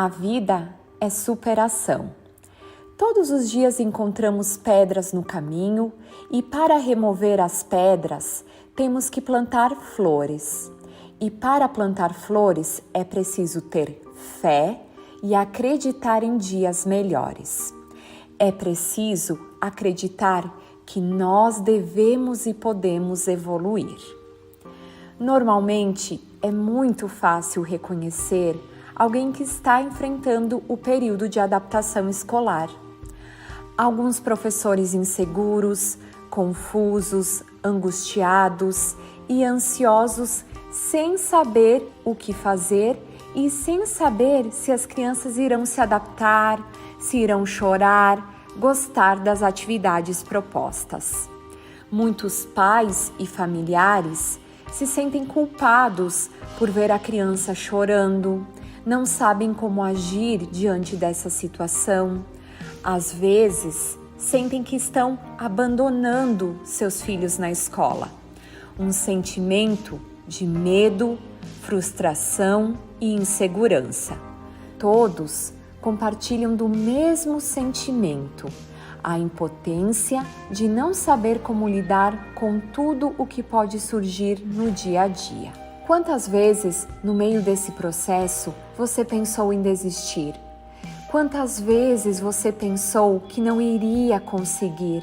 A vida é superação. Todos os dias encontramos pedras no caminho e para remover as pedras temos que plantar flores. E para plantar flores é preciso ter fé e acreditar em dias melhores. É preciso acreditar que nós devemos e podemos evoluir. Normalmente é muito fácil reconhecer alguém que está enfrentando o período de adaptação escolar. Alguns professores inseguros, confusos, angustiados e ansiosos, sem saber o que fazer e sem saber se as crianças irão se adaptar, se irão chorar, gostar das atividades propostas. Muitos pais e familiares se sentem culpados por ver a criança chorando, não sabem como agir diante dessa situação. Às vezes, sentem que estão abandonando seus filhos na escola. Um sentimento de medo, frustração e insegurança. Todos compartilham do mesmo sentimento, a impotência de não saber como lidar com tudo o que pode surgir no dia a dia. Quantas vezes, no meio desse processo, você pensou em desistir? Quantas vezes você pensou que não iria conseguir?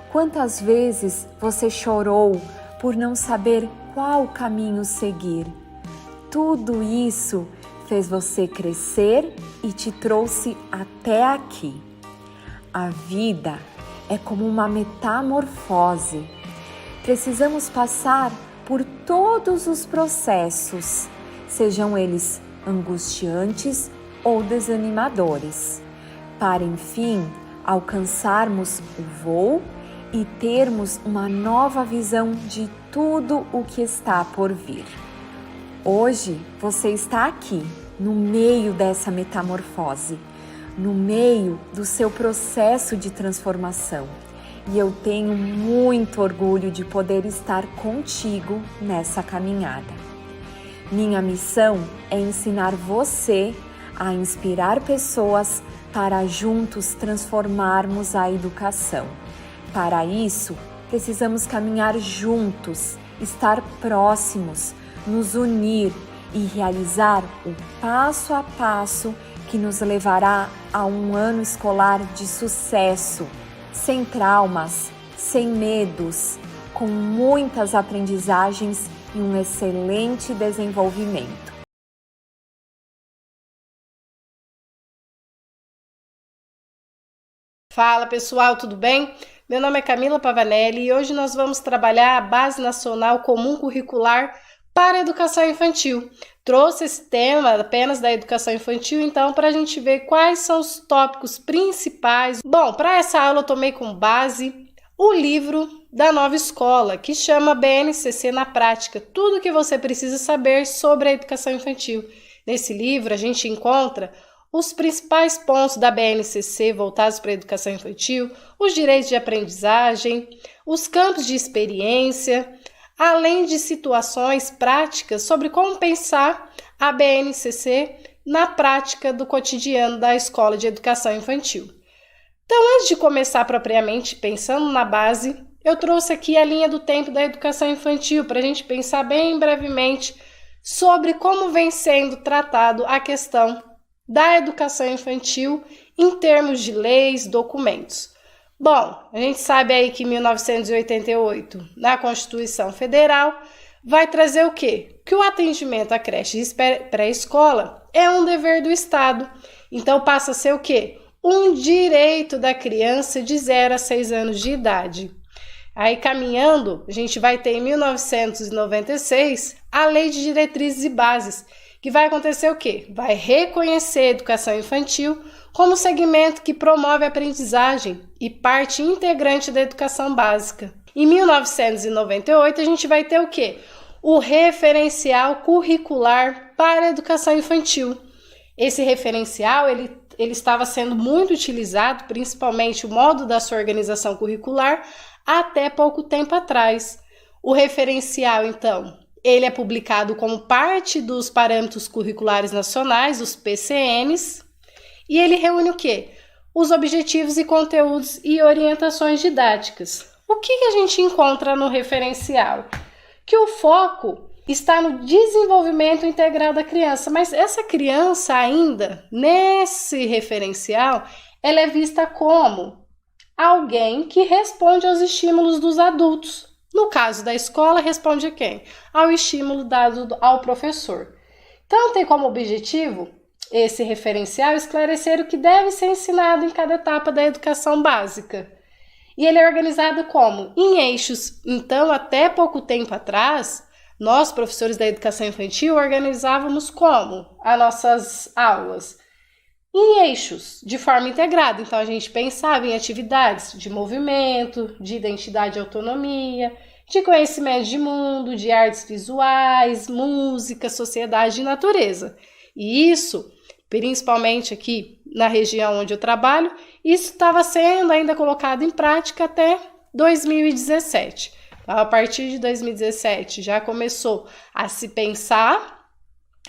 Quantas vezes você chorou por não saber qual caminho seguir? Tudo isso fez você crescer e te trouxe até aqui. A vida é como uma metamorfose. Precisamos passar por todos os processos, sejam eles angustiantes ou desanimadores, para enfim alcançarmos o voo e termos uma nova visão de tudo o que está por vir. Hoje você está aqui, no meio dessa metamorfose, no meio do seu processo de transformação. E eu tenho muito orgulho de poder estar contigo nessa caminhada. Minha missão é ensinar você a inspirar pessoas para juntos transformarmos a educação. Para isso, precisamos caminhar juntos, estar próximos, nos unir e realizar o passo a passo que nos levará a um ano escolar de sucesso, sem traumas, sem medos, com muitas aprendizagens e um excelente desenvolvimento. Fala pessoal, tudo bem? Meu nome é Camila Pavanelli e hoje nós vamos trabalhar a Base Nacional Comum Curricular para a Educação Infantil. Trouxe esse tema apenas da educação infantil, então, para a gente ver quais são os tópicos principais. Bom, para essa aula eu tomei como base o livro da Nova Escola, que chama BNCC na Prática, tudo o que você precisa saber sobre a educação infantil. Nesse livro a gente encontra os principais pontos da BNCC voltados para a educação infantil, os direitos de aprendizagem, os campos de experiência, além de situações práticas sobre como pensar a BNCC na prática do cotidiano da Escola de Educação Infantil. Então, antes de começar propriamente pensando na base, eu trouxe aqui a linha do tempo da educação infantil para a gente pensar bem brevemente sobre como vem sendo tratado a questão da educação infantil em termos de leis, documentos. Bom, a gente sabe aí que em 1988, na Constituição Federal, vai trazer o quê? Que o atendimento à creche de pré-escola é um dever do Estado. Então passa a ser o quê? Um direito da criança de 0 a 6 anos de idade. Aí caminhando, a gente vai ter em 1996 a Lei de Diretrizes e Bases, que vai acontecer o quê? Vai reconhecer a educação infantil como segmento que promove a aprendizagem e parte integrante da educação básica. Em 1998, a gente vai ter o quê? O referencial curricular para a educação infantil. Esse referencial, ele estava sendo muito utilizado, principalmente o modo da sua organização curricular, até pouco tempo atrás. O referencial, então, ele é publicado como parte dos Parâmetros Curriculares Nacionais, os PCNs, e ele reúne o quê? Os objetivos e conteúdos e orientações didáticas. O que a gente encontra no referencial? Que o foco está no desenvolvimento integral da criança, mas essa criança ainda, nesse referencial, ela é vista como alguém que responde aos estímulos dos adultos. No caso da escola, responde a quem? Ao estímulo dado ao professor. Então, tem como objetivo esse referencial esclarecer o que deve ser ensinado em cada etapa da educação básica. E ele é organizado como? Em eixos. Então, até pouco tempo atrás, nós, professores da educação infantil, organizávamos como as nossas aulas? Em eixos, de forma integrada. Então, a gente pensava em atividades de movimento, de identidade e autonomia, de conhecimento de mundo, de artes visuais, música, sociedade e natureza. E isso, principalmente aqui na região onde eu trabalho, isso estava sendo ainda colocado em prática até 2017. Então, a partir de 2017 já começou a se pensar,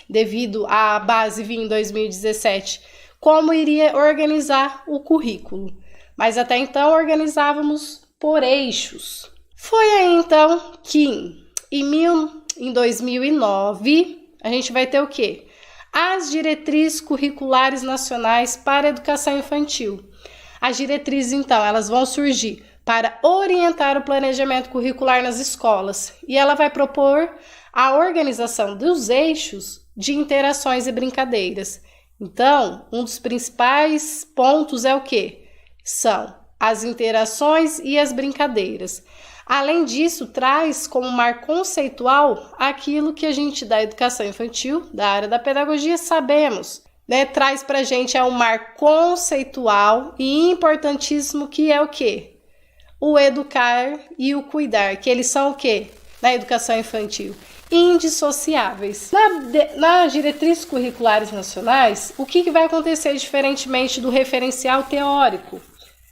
devido à base vir em 2017, como iria organizar o currículo. Mas até então organizávamos por eixos. Foi aí então que em 2009 a gente vai ter o quê? As diretrizes curriculares nacionais para a educação infantil. As diretrizes então, elas vão surgir para orientar o planejamento curricular nas escolas e ela vai propor a organização dos eixos de interações e brincadeiras. Então, um dos principais pontos é o quê? São as interações e as brincadeiras. Além disso, traz como marco conceitual aquilo que a gente da educação infantil, da área da pedagogia, sabemos. Traz para a gente um marco conceitual e importantíssimo que é o quê? O educar e o cuidar, que eles são o quê? Na educação infantil? Indissociáveis. Nas diretrizes curriculares nacionais, o que vai acontecer diferentemente do referencial teórico?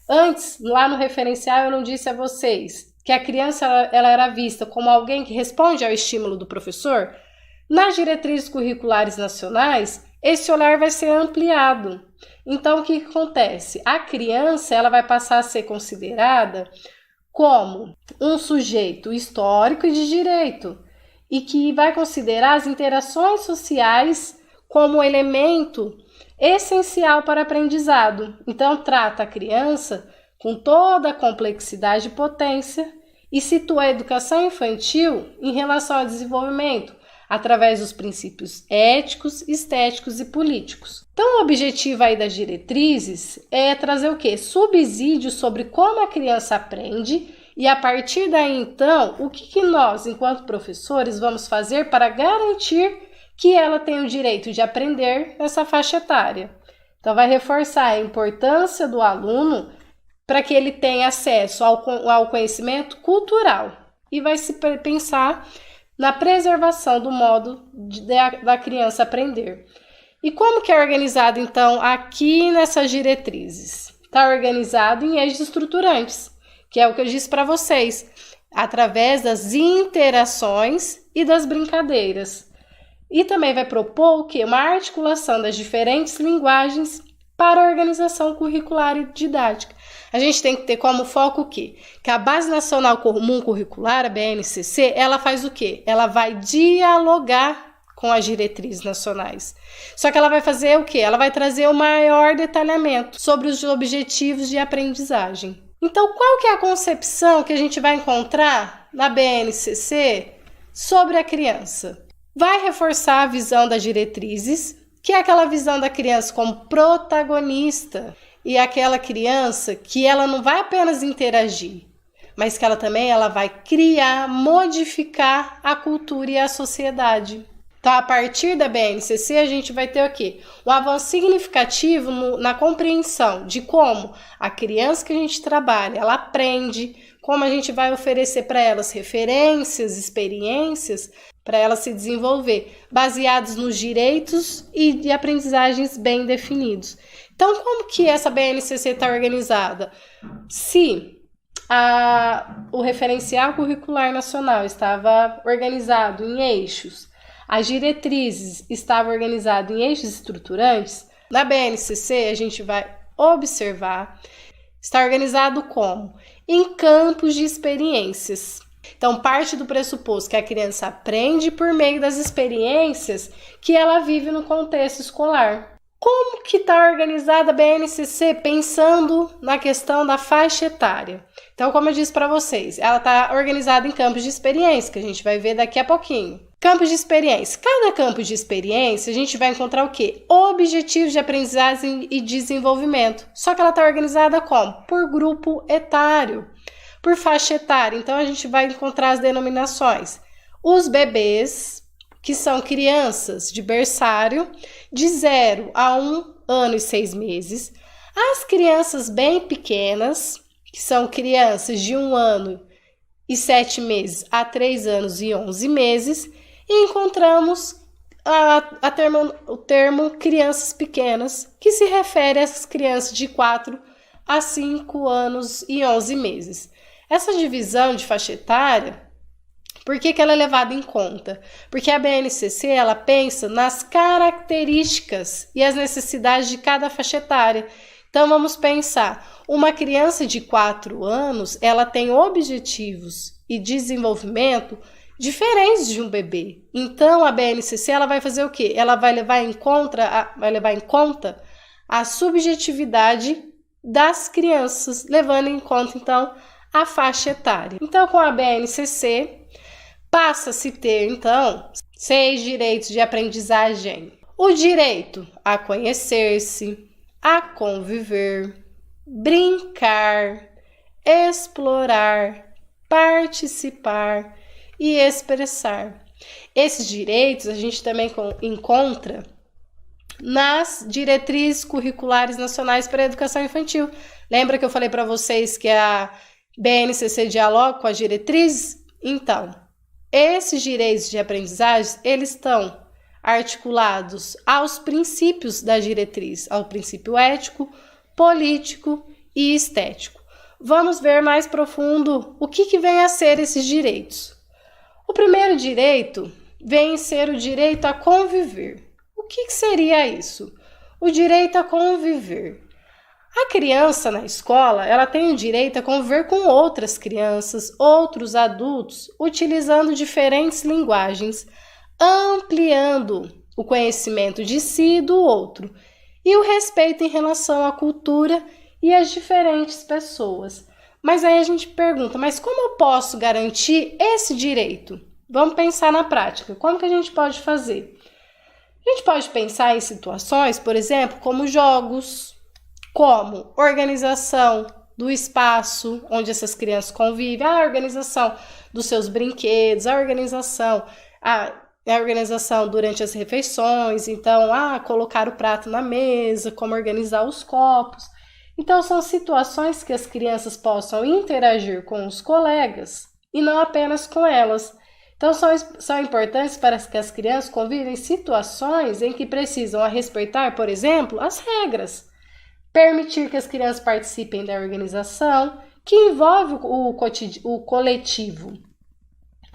Antes, lá no referencial, eu não disse a vocês que a criança ela era vista como alguém que responde ao estímulo do professor. Nas diretrizes curriculares nacionais, esse olhar vai ser ampliado. Então, o que acontece? A criança ela vai passar a ser considerada como um sujeito histórico e de direito, e que vai considerar as interações sociais como elemento essencial para o aprendizado. Então, trata a criança com toda a complexidade e potência e situa a educação infantil em relação ao desenvolvimento, através dos princípios éticos, estéticos e políticos. Então, o objetivo aí das diretrizes é trazer o quê? Subsídio sobre como a criança aprende. E a partir daí, então, o que nós, enquanto professores, vamos fazer para garantir que ela tem o direito de aprender nessa faixa etária? Então, vai reforçar a importância do aluno para que ele tenha acesso ao conhecimento cultural e vai se pensar na preservação do modo da criança aprender. E como que é organizado, então, aqui nessas diretrizes? Está organizado em eixos estruturantes, que é o que eu disse para vocês, através das interações e das brincadeiras. E também vai propor o quê? Uma articulação das diferentes linguagens para a organização curricular e didática. A gente tem que ter como foco o quê? Que a Base Nacional Comum Curricular, a BNCC, ela faz o quê? Ela vai dialogar com as diretrizes nacionais. Só que ela vai fazer o quê? Ela vai trazer o maior detalhamento sobre os objetivos de aprendizagem. Então, qual que é a concepção que a gente vai encontrar na BNCC sobre a criança? Vai reforçar a visão das diretrizes, que é aquela visão da criança como protagonista e aquela criança que ela não vai apenas interagir, mas que ela também vai criar, modificar a cultura e a sociedade. Então, a partir da BNCC, a gente vai ter o quê? Um avanço significativo na compreensão de como a criança que a gente trabalha, ela aprende, como a gente vai oferecer para elas referências, experiências, para ela se desenvolver, baseados nos direitos e de aprendizagens bem definidos. Então, como que essa BNCC está organizada? Se O referencial curricular nacional estava organizado em eixos, as diretrizes estavam organizadas em eixos estruturantes. Na BNCC, a gente vai observar, está organizado como? Em campos de experiências. Então, parte do pressuposto que a criança aprende por meio das experiências que ela vive no contexto escolar. Como que está organizada a BNCC pensando na questão da faixa etária? Então, como eu disse para vocês, ela está organizada em campos de experiência, que a gente vai ver daqui a pouquinho. Campos de experiência. Cada campo de experiência, a gente vai encontrar o quê? Objetivos de aprendizagem e desenvolvimento. Só que ela está organizada como? Por grupo etário, por faixa etária. Então, a gente vai encontrar as denominações. Os bebês, que são crianças de berçário, de 0 a 1 ano e 6 meses. As crianças bem pequenas, que são crianças de 1 ano e 7 meses a 3 anos e 11 meses. E encontramos o termo crianças pequenas, que se refere às crianças de 4 a 5 anos e 11 meses. Essa divisão de faixa etária, por que ela é levada em conta? Porque a BNCC ela pensa nas características e as necessidades de cada faixa etária. Então, vamos pensar, uma criança de 4 anos, ela tem objetivos e desenvolvimento diferentes de um bebê. Então, a BNCC ela vai fazer o quê? Ela vai levar em conta a subjetividade das crianças, levando em conta, então, a faixa etária. Então, com a BNCC, passa-se a ter, então, 6 direitos de aprendizagem. O direito a conhecer-se, a conviver, brincar, explorar, participar e expressar. Esses direitos a gente também encontra nas diretrizes curriculares nacionais para a educação infantil. Lembra que eu falei para vocês que a BNCC dialoga com as diretrizes? Então, esses direitos de aprendizagem, eles estão articulados aos princípios da diretriz, ao princípio ético, político e estético. Vamos ver mais profundo o que vem a ser esses direitos. O primeiro direito vem a ser o direito a conviver. O que seria isso? O direito a conviver. A criança na escola, ela tem o direito a conviver com outras crianças, outros adultos, utilizando diferentes linguagens, ampliando o conhecimento de si e do outro, e o respeito em relação à cultura e às diferentes pessoas. Mas aí a gente pergunta, mas como eu posso garantir esse direito? Vamos pensar na prática. Como que a gente pode fazer? A gente pode pensar em situações, por exemplo, como jogos, como organização do espaço onde essas crianças convivem, a organização dos seus brinquedos, a organização durante as refeições, então, colocar o prato na mesa, como organizar os copos. Então, são situações que as crianças possam interagir com os colegas e não apenas com elas. Então, são importantes para que as crianças convivem em situações em que precisam respeitar, por exemplo, as regras. Permitir que as crianças participem da organização, que envolve o coletivo.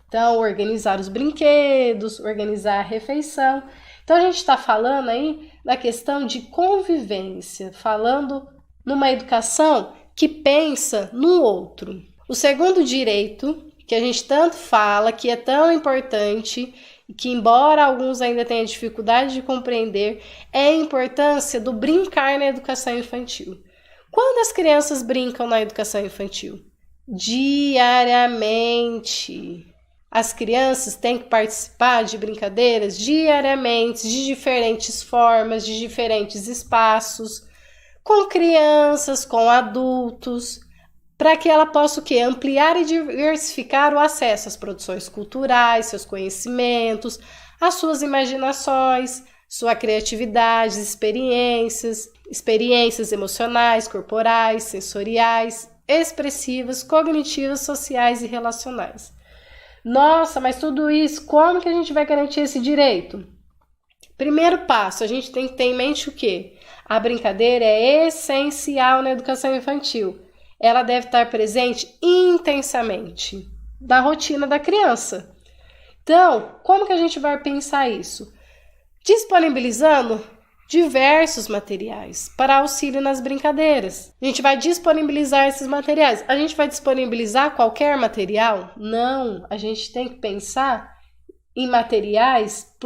Então, organizar os brinquedos, organizar a refeição. Então, a gente está falando aí da questão de convivência, falando numa educação que pensa no outro. O segundo direito, que a gente tanto fala, que é tão importante, e que embora alguns ainda tenham dificuldade de compreender, é a importância do brincar na educação infantil. Quando as crianças brincam na educação infantil? Diariamente. As crianças têm que participar de brincadeiras diariamente, de diferentes formas, de diferentes espaços, com crianças, com adultos, para que ela possa ampliar e diversificar o acesso às produções culturais, seus conhecimentos, às suas imaginações, sua criatividade, experiências emocionais, corporais, sensoriais, expressivas, cognitivas, sociais e relacionais. Nossa, mas tudo isso, como que a gente vai garantir esse direito? Primeiro passo, a gente tem que ter em mente o quê? A brincadeira é essencial na educação infantil. ela deve estar presente intensamente na rotina da criança. Então, como que a gente vai pensar isso? Disponibilizando diversos materiais para auxílio nas brincadeiras. A gente vai disponibilizar esses materiais. A gente vai disponibilizar qualquer material? Não, a gente tem que pensar em materiais,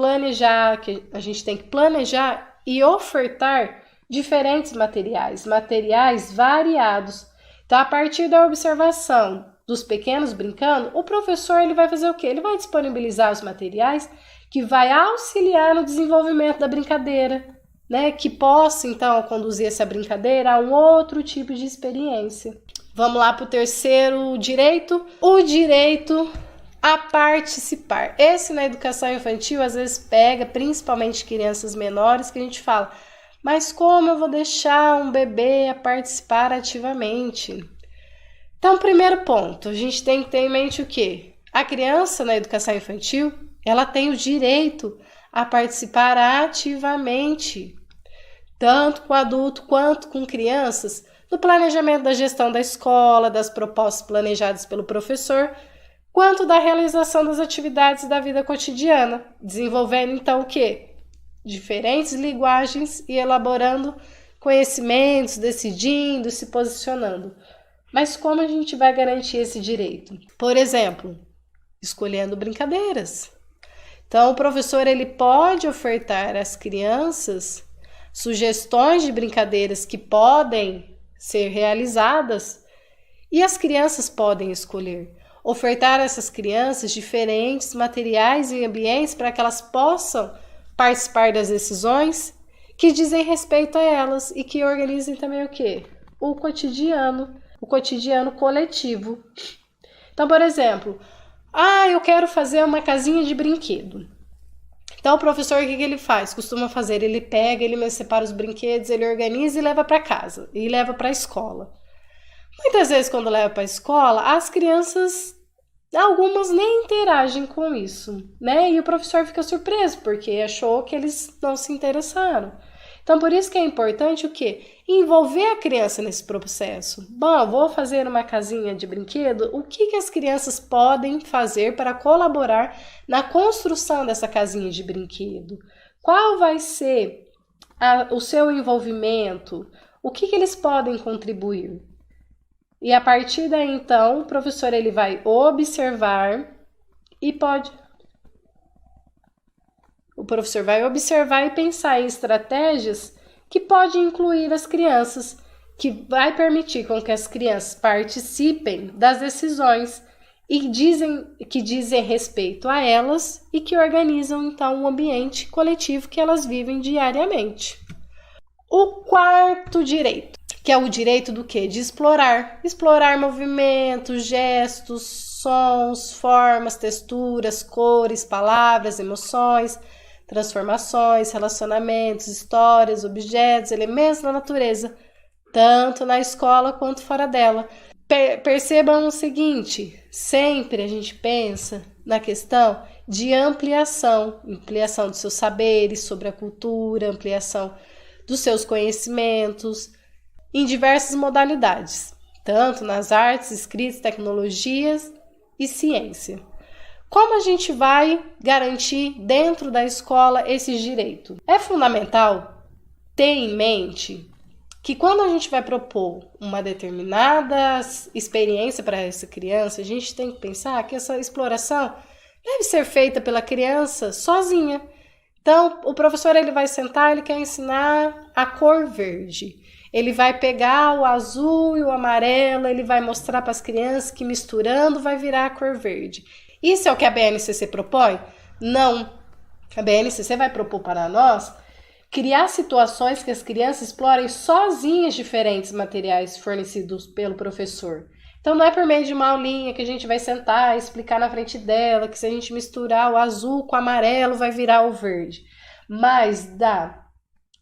a gente tem que planejar e ofertar diferentes materiais variados. Então, a partir da observação dos pequenos brincando, o professor ele vai fazer o quê? Ele vai disponibilizar os materiais que vai auxiliar no desenvolvimento da brincadeira, né? Que possa, então, conduzir essa brincadeira a um outro tipo de experiência. Vamos lá para o terceiro direito. O direito a participar. Esse na educação infantil, às vezes, pega principalmente crianças menores, que a gente fala, mas como eu vou deixar um bebê a participar ativamente? Então, primeiro ponto, a gente tem que ter em mente o quê? A criança na educação infantil, ela tem o direito a participar ativamente, tanto com adulto quanto com crianças, no planejamento da gestão da escola, das propostas planejadas pelo professor, quanto da realização das atividades da vida cotidiana, desenvolvendo então o quê? Diferentes linguagens e elaborando conhecimentos, decidindo, se posicionando. Mas como a gente vai garantir esse direito? Por exemplo, escolhendo brincadeiras. Então, o professor ele pode ofertar às crianças sugestões de brincadeiras que podem ser realizadas e as crianças podem escolher. Ofertar a essas crianças diferentes materiais e ambientes para que elas possam participar das decisões que dizem respeito a elas e que organizem também o quê? O cotidiano coletivo. Então, por exemplo, eu quero fazer uma casinha de brinquedo. Então, o professor, o que ele faz? Costuma fazer, ele pega, ele separa os brinquedos, ele organiza e leva para casa, e leva para a escola. Muitas vezes, quando leva para a escola, as crianças, algumas nem interagem com isso, né? E o professor fica surpreso, porque achou que eles não se interessaram. Então, por isso que é importante o quê? Envolver a criança nesse processo. Bom, vou fazer uma casinha de brinquedo, o que as crianças podem fazer para colaborar na construção dessa casinha de brinquedo? Qual vai ser o seu envolvimento? O que eles podem contribuir? E a partir daí, então, o professor ele vai observar e O professor vai observar e pensar em estratégias que podem incluir as crianças, que vai permitir com que as crianças participem das decisões que dizem respeito a elas e que organizam, então, o ambiente coletivo que elas vivem diariamente. O quarto direito, que é o direito do quê? De explorar. Explorar movimentos, gestos, sons, formas, texturas, cores, palavras, emoções, transformações, relacionamentos, histórias, objetos, elementos da natureza, tanto na escola quanto fora dela. Percebam o seguinte, sempre a gente pensa na questão de ampliação dos seus saberes sobre a cultura, ampliação dos seus conhecimentos em diversas modalidades, tanto nas artes, escritas, tecnologias e ciência. Como a gente vai garantir dentro da escola esse direito? É fundamental ter em mente que quando a gente vai propor uma determinada experiência para essa criança, a gente tem que pensar que essa exploração deve ser feita pela criança sozinha. Então, o professor ele vai sentar, ele quer ensinar a cor verde. Ele vai pegar o azul e o amarelo, ele vai mostrar para as crianças que misturando vai virar a cor verde. Isso é o que a BNCC propõe? Não. A BNCC vai propor para nós criar situações que as crianças explorem sozinhas diferentes materiais fornecidos pelo professor. Então, não é por meio de uma aulinha que a gente vai sentar e explicar na frente dela que se a gente misturar o azul com o amarelo vai virar o verde. Mas da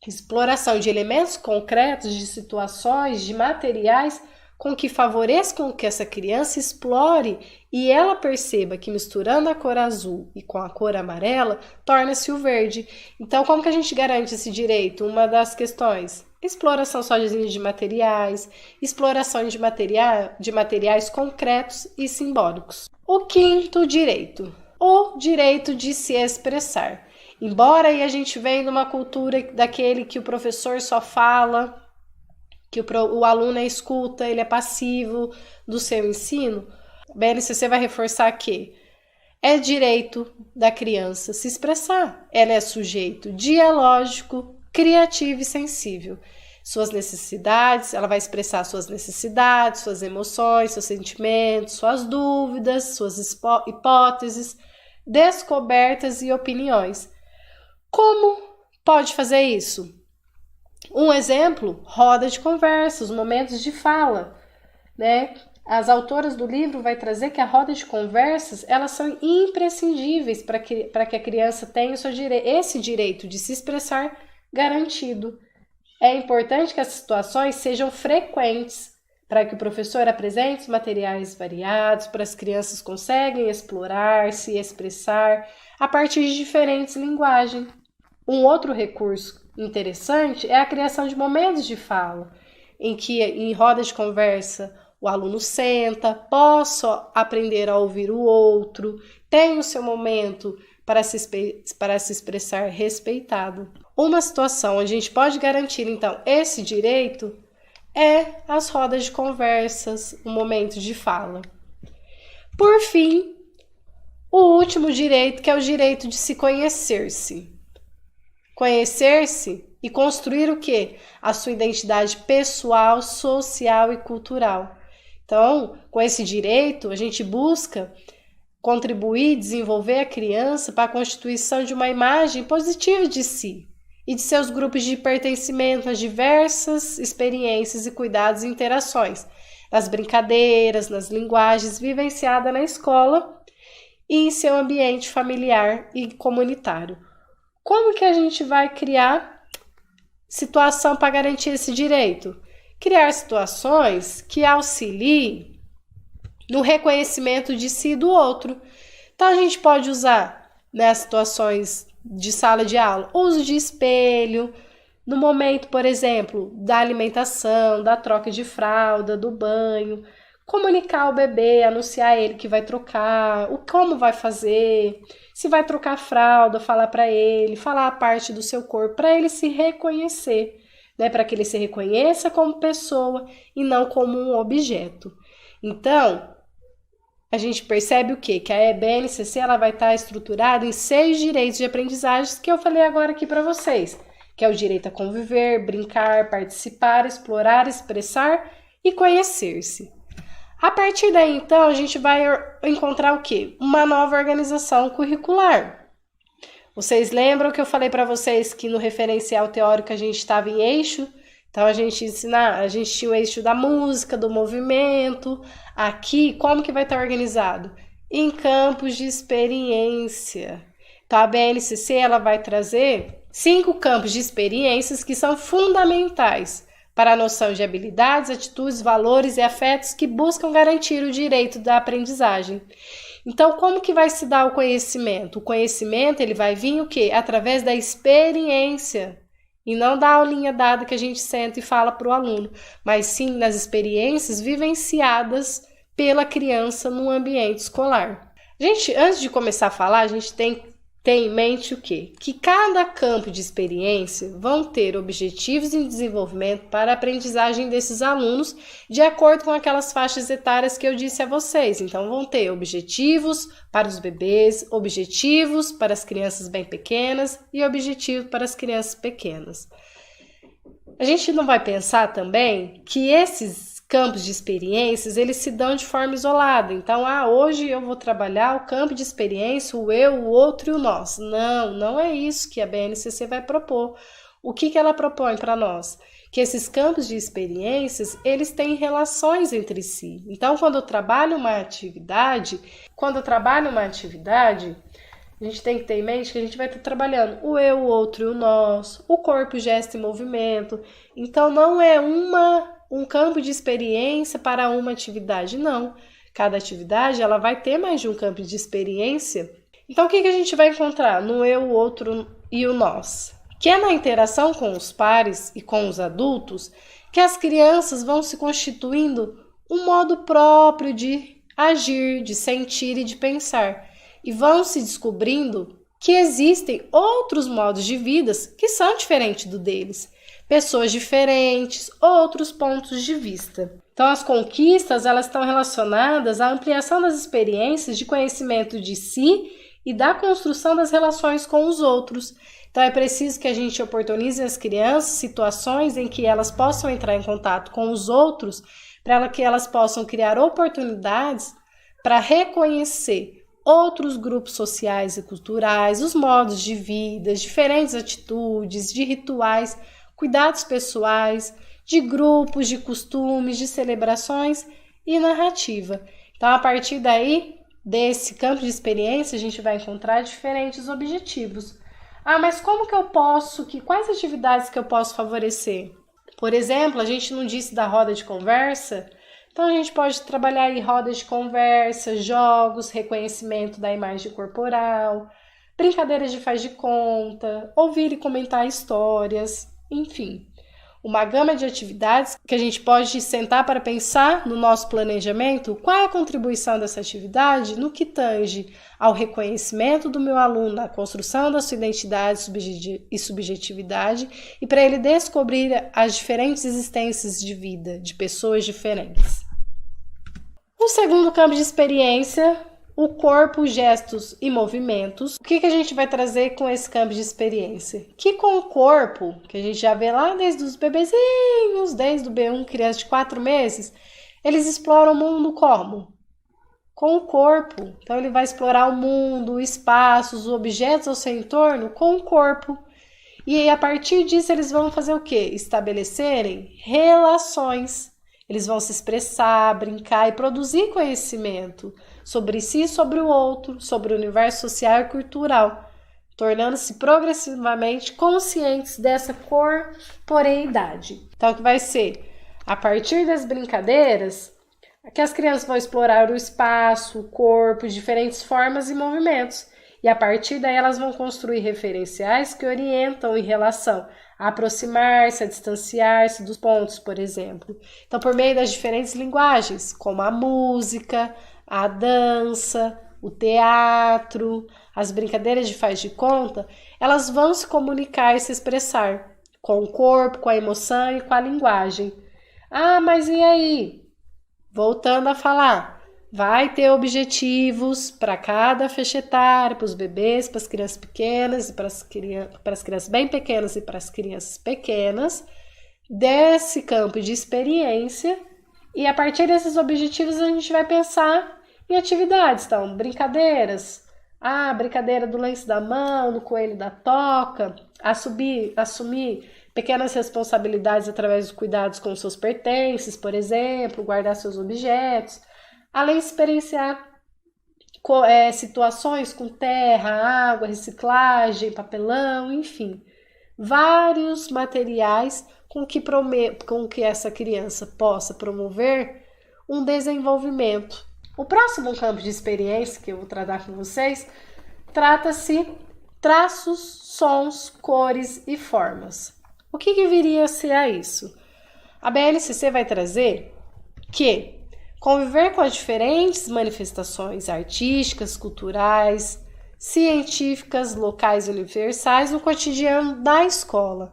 exploração de elementos concretos, de situações, de materiais com que favoreçam que essa criança explore e ela perceba que misturando a cor azul e com a cor amarela, torna-se o verde. Então, como que a gente garante esse direito? Uma das questões, exploração sozinha de materiais, exploração de materiais concretos e simbólicos. O quinto direito, o direito de se expressar. Embora aí a gente venha numa cultura daquele que o professor só fala, que o aluno escuta, ele é passivo do seu ensino, a BNCC vai reforçar que é direito da criança se expressar. Ela é sujeito dialógico, criativo e sensível. Suas necessidades, ela vai expressar suas necessidades, suas emoções, seus sentimentos, suas dúvidas, suas hipóteses, descobertas e opiniões. Como pode fazer isso? Um exemplo, roda de conversa, os momentos de fala, né? As autoras do livro vai trazer que a roda de conversas, elas são imprescindíveis para que a criança tenha esse direito de se expressar garantido. É importante que as situações sejam frequentes para que o professor apresente materiais variados, para as crianças conseguem explorar, se expressar a partir de diferentes linguagens. Um outro recurso interessante é a criação de momentos de fala, em que em roda de conversa o aluno senta, possa aprender a ouvir o outro, tem o seu momento para se expressar respeitado. Uma situação onde a gente pode garantir, então, esse direito é as rodas de conversas, o momento de fala. Por fim, o último direito, que é o direito de se conhecer-se. Conhecer-se e construir o quê? A sua identidade pessoal, social e cultural. Então, com esse direito, a gente busca contribuir, desenvolver a criança para a constituição de uma imagem positiva de si e de seus grupos de pertencimento nas diversas experiências e cuidados e interações, nas brincadeiras, nas linguagens vivenciadas na escola e em seu ambiente familiar e comunitário. Como que a gente vai criar situação para garantir esse direito? Criar situações que auxiliem no reconhecimento de si e do outro. Então, a gente pode usar nas situações de sala de aula, uso de espelho, no momento, por exemplo, da alimentação, da troca de fralda, do banho, comunicar ao bebê, anunciar ele que vai trocar, como vai fazer, se vai trocar a fralda, falar para ele, falar a parte do seu corpo, para ele se reconhecer, né, para que ele se reconheça como pessoa e não como um objeto. Então, a gente percebe o quê? Que a BNCC ela vai estar estruturada em 6 direitos de aprendizagem que eu falei agora aqui para vocês, que é o direito a conviver, brincar, participar, explorar, expressar e conhecer-se. A partir daí, então, a gente vai encontrar o quê? Uma nova organização curricular. Vocês lembram que eu falei para vocês que no referencial teórico a gente estava em eixo? Então, a gente tinha o eixo da música, do movimento. Aqui, como que vai estar organizado? Em campos de experiência. Então, a BNCC ela vai trazer 5 campos de experiências que são fundamentais para a noção de habilidades, atitudes, valores e afetos que buscam garantir o direito da aprendizagem. Então, como que vai se dar o conhecimento? O conhecimento ele vai vir o quê? Através da experiência. E não da aulinha dada que a gente senta e fala para o aluno, mas sim nas experiências vivenciadas pela criança no ambiente escolar. Gente, antes de começar a falar, a gente tem que ter em mente o quê? Que cada campo de experiência vão ter objetivos em desenvolvimento para a aprendizagem desses alunos de acordo com aquelas faixas etárias que eu disse a vocês. Então, vão ter objetivos para os bebês, objetivos para as crianças bem pequenas e objetivos para as crianças pequenas. A gente não vai pensar também que esses campos de experiências, eles se dão de forma isolada. Então, hoje eu vou trabalhar o campo de experiência, o eu, o outro e o nós. Não, não é isso que a BNCC vai propor. O que ela propõe para nós? Que esses campos de experiências, eles têm relações entre si. Então, quando eu trabalho uma atividade, a gente tem que ter em mente que a gente vai estar trabalhando o eu, o outro e o nós, o corpo, gesto e movimento. Então, não é um campo de experiência para uma atividade, não. Cada atividade ela vai ter mais de um campo de experiência. Então, o que a gente vai encontrar no eu, o outro e o nós? que é na interação com os pares e com os adultos que as crianças vão se constituindo um modo próprio de agir, de sentir e de pensar, e vão se descobrindo que existem outros modos de vida que são diferentes do deles, pessoas diferentes, outros pontos de vista. Então, as conquistas elas estão relacionadas à ampliação das experiências de conhecimento de si e da construção das relações com os outros. Então, é preciso que a gente oportunize as crianças situações em que elas possam entrar em contato com os outros, para que elas possam criar oportunidades para reconhecer outros grupos sociais e culturais, os modos de vida, diferentes atitudes, de rituais, cuidados pessoais, de grupos, de costumes, de celebrações e narrativa. Então, a partir daí, desse campo de experiência, a gente vai encontrar diferentes objetivos. Mas como que eu posso, quais atividades que eu posso favorecer? Por exemplo, a gente não disse da roda de conversa, então a gente pode trabalhar em rodas de conversa, jogos, reconhecimento da imagem corporal, brincadeiras de faz de conta, ouvir e comentar histórias, enfim. Uma gama de atividades que a gente pode sentar para pensar no nosso planejamento qual é a contribuição dessa atividade no que tange ao reconhecimento do meu aluno na construção da sua identidade e subjetividade e para ele descobrir as diferentes existências de vida de pessoas diferentes. O segundo campo de experiência, o corpo, gestos e movimentos. O que a gente vai trazer com esse campo de experiência? Que com o corpo, que a gente já vê lá desde os bebezinhos, desde o B1, criança de 4 meses, eles exploram o mundo como? Com o corpo. Então ele vai explorar o mundo, o espaço, os objetos ao seu entorno com o corpo. E a partir disso eles vão fazer o quê? Estabelecerem relações. Eles vão se expressar, brincar e produzir conhecimento sobre si e sobre o outro, sobre o universo social e cultural, tornando-se progressivamente conscientes dessa corporeidade. Então, o que vai ser? A partir das brincadeiras, que as crianças vão explorar o espaço, o corpo, diferentes formas e movimentos. E a partir daí elas vão construir referenciais que orientam em relação a aproximar-se, a distanciar-se dos pontos, por exemplo. Então, por meio das diferentes linguagens, como a música, a dança, o teatro, as brincadeiras de faz de conta, elas vão se comunicar e se expressar com o corpo, com a emoção e com a linguagem. Mas e aí? Voltando a falar, vai ter objetivos para cada faixa etária, para os bebês, para as crianças pequenas, para as crianças bem pequenas e para as crianças pequenas, desse campo de experiência, e a partir desses objetivos a gente vai pensar em atividades, então, brincadeiras, a brincadeira do lenço da mão, do coelho da toca, assumir pequenas responsabilidades através dos cuidados com seus pertences, por exemplo, guardar seus objetos, além de experienciar situações com terra, água, reciclagem, papelão, enfim, vários materiais com que essa criança possa promover um desenvolvimento. O próximo campo de experiência que eu vou tratar com vocês trata-se traços, sons, cores e formas. O que viria a ser isso? A BNCC vai trazer que conviver com as diferentes manifestações artísticas, culturais, científicas, locais e universais no cotidiano da escola.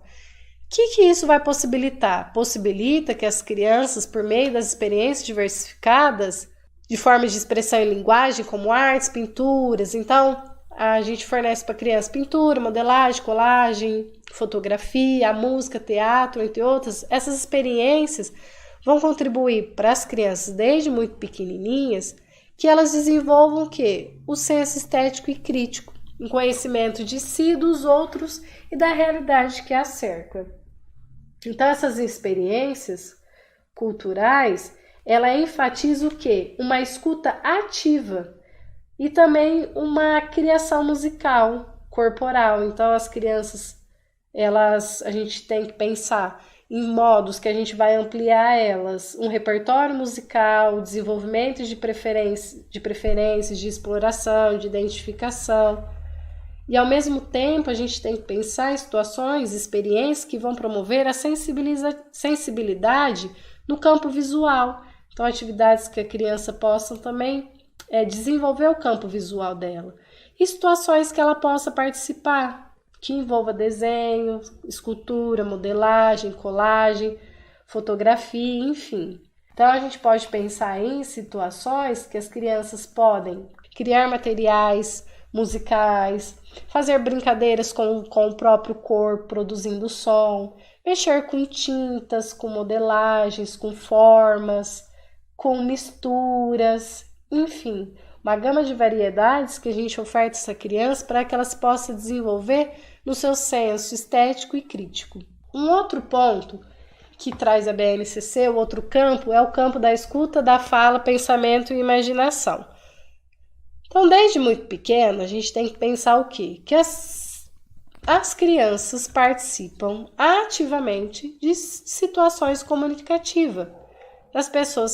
O que isso vai possibilitar? Possibilita que as crianças, por meio das experiências diversificadas, de formas de expressão e linguagem, como artes, pinturas. Então, a gente fornece para a criança pintura, modelagem, colagem, fotografia, música, teatro, entre outras. Essas experiências vão contribuir para as crianças, desde muito pequenininhas, que elas desenvolvam o quê? O senso estético e crítico, um conhecimento de si, dos outros e da realidade que a cerca. Então, essas experiências culturais, ela enfatiza o quê? Uma escuta ativa e também uma criação musical, corporal. Então, as crianças, a gente tem que pensar em modos que a gente vai ampliar elas, um repertório musical, desenvolvimento de preferências, de exploração, de identificação. E ao mesmo tempo a gente tem que pensar em situações, experiências que vão promover a sensibilidade no campo visual. Então atividades que a criança possa também desenvolver o campo visual dela. E situações que ela possa participar, que envolva desenho, escultura, modelagem, colagem, fotografia, enfim. Então a gente pode pensar em situações que as crianças podem criar materiais musicais, fazer brincadeiras com o próprio corpo, produzindo som, mexer com tintas, com modelagens, com formas, com misturas, enfim, uma gama de variedades que a gente oferta a essa criança para que elas possam desenvolver no seu senso estético e crítico. Um outro ponto que traz a BNCC, o outro campo, é o campo da escuta, da fala, pensamento e imaginação. Então, desde muito pequeno, a gente tem que pensar o quê? Que as crianças participam ativamente de situações comunicativas das pessoas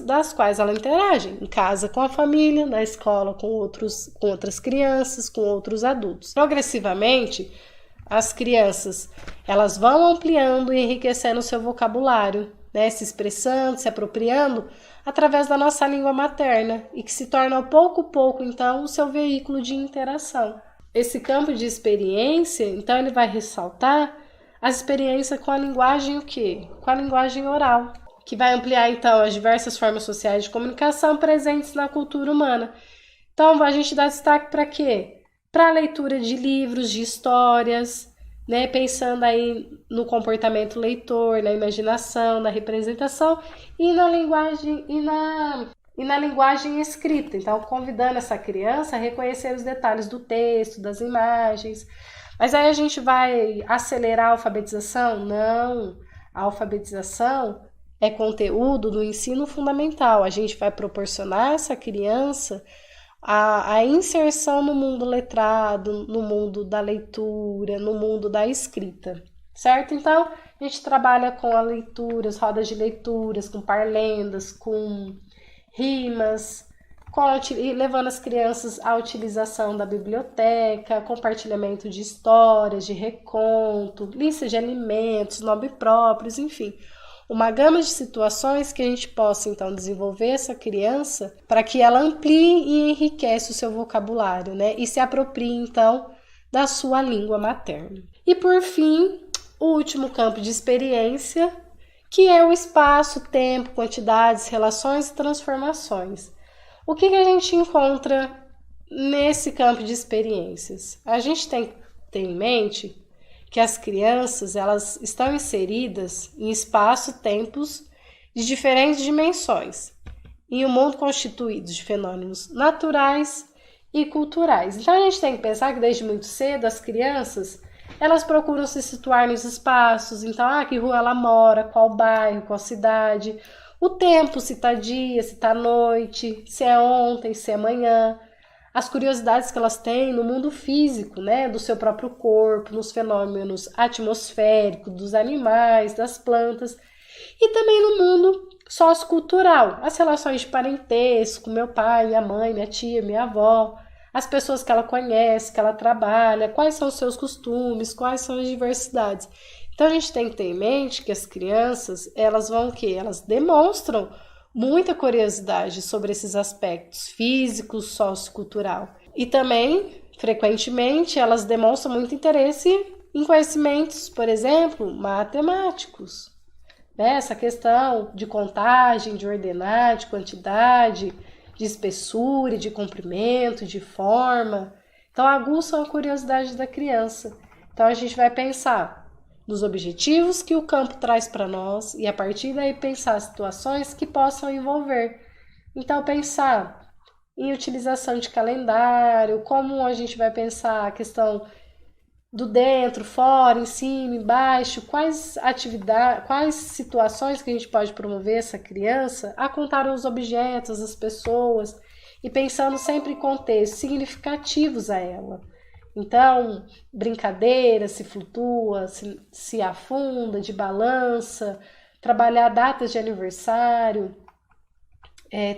das quais elas interagem, em casa com a família, na escola com outras crianças, com outros adultos. Progressivamente, as crianças elas vão ampliando e enriquecendo o seu vocabulário, né, se expressando, se apropriando através da nossa língua materna e que se torna pouco a pouco, então, o seu veículo de interação. Esse campo de experiência, então, ele vai ressaltar as experiências com a linguagem o quê? Com a linguagem oral, que vai ampliar, então, as diversas formas sociais de comunicação presentes na cultura humana. Então, a gente dá destaque para quê? Para a leitura de livros, de histórias, né, pensando aí no comportamento leitor, na imaginação, na representação e na linguagem escrita. Então, convidando essa criança a reconhecer os detalhes do texto, das imagens. Mas aí a gente vai acelerar a alfabetização? Não. A alfabetização é conteúdo do ensino fundamental. A gente vai proporcionar a essa criança a inserção no mundo letrado, no mundo da leitura, no mundo da escrita, certo? Então, a gente trabalha com a leitura, as rodas de leituras, com parlendas, com rimas, levando as crianças à utilização da biblioteca, compartilhamento de histórias, de reconto, lista de alimentos, nomes próprios, enfim. Uma gama de situações que a gente possa, então, desenvolver essa criança para que ela amplie e enriqueça o seu vocabulário, né? E se aproprie, então, da sua língua materna. E, por fim, o último campo de experiência, que é o espaço, tempo, quantidades, relações e transformações. O que a gente encontra nesse campo de experiências? A gente tem que ter em mente que as crianças elas estão inseridas em espaço-tempos de diferentes dimensões, em um mundo constituído de fenômenos naturais e culturais. Então a gente tem que pensar que desde muito cedo as crianças elas procuram se situar nos espaços, então que rua ela mora, qual bairro, qual cidade, o tempo, se está dia, se está noite, se é ontem, se é amanhã. As curiosidades que elas têm no mundo físico, né, do seu próprio corpo, nos fenômenos atmosféricos, dos animais, das plantas, e também no mundo sociocultural, as relações de parentesco, meu pai, minha mãe, minha tia, minha avó, as pessoas que ela conhece, que ela trabalha, quais são os seus costumes, quais são as diversidades. Então a gente tem que ter em mente que as crianças, elas vão o quê? Elas demonstram muita curiosidade sobre esses aspectos físicos, sociocultural. E também, frequentemente, elas demonstram muito interesse em conhecimentos, por exemplo, matemáticos. Né? Essa questão de contagem, de ordenar, de quantidade, de espessura, de comprimento, de forma. Então, aguçam a curiosidade da criança. Então, a gente vai pensar nos objetivos que o campo traz para nós e a partir daí pensar situações que possam envolver. Então pensar em utilização de calendário, como a gente vai pensar a questão do dentro, fora, em cima, embaixo, quais atividades, quais situações que a gente pode promover essa criança a contar os objetos, as pessoas e pensando sempre em contextos significativos a ela. Então, brincadeira, se flutua, se afunda, de balança, trabalhar datas de aniversário,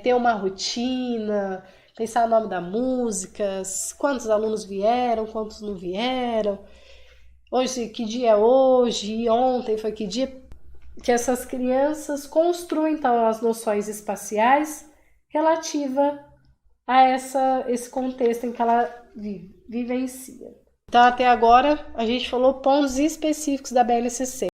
ter uma rotina, pensar o nome da música, quantos alunos vieram, quantos não vieram, hoje, que dia é hoje, e ontem foi que dia, que essas crianças construem então as noções espaciais relativa a esse contexto em que ela vivencia. Então até agora a gente falou pontos específicos da BNCC.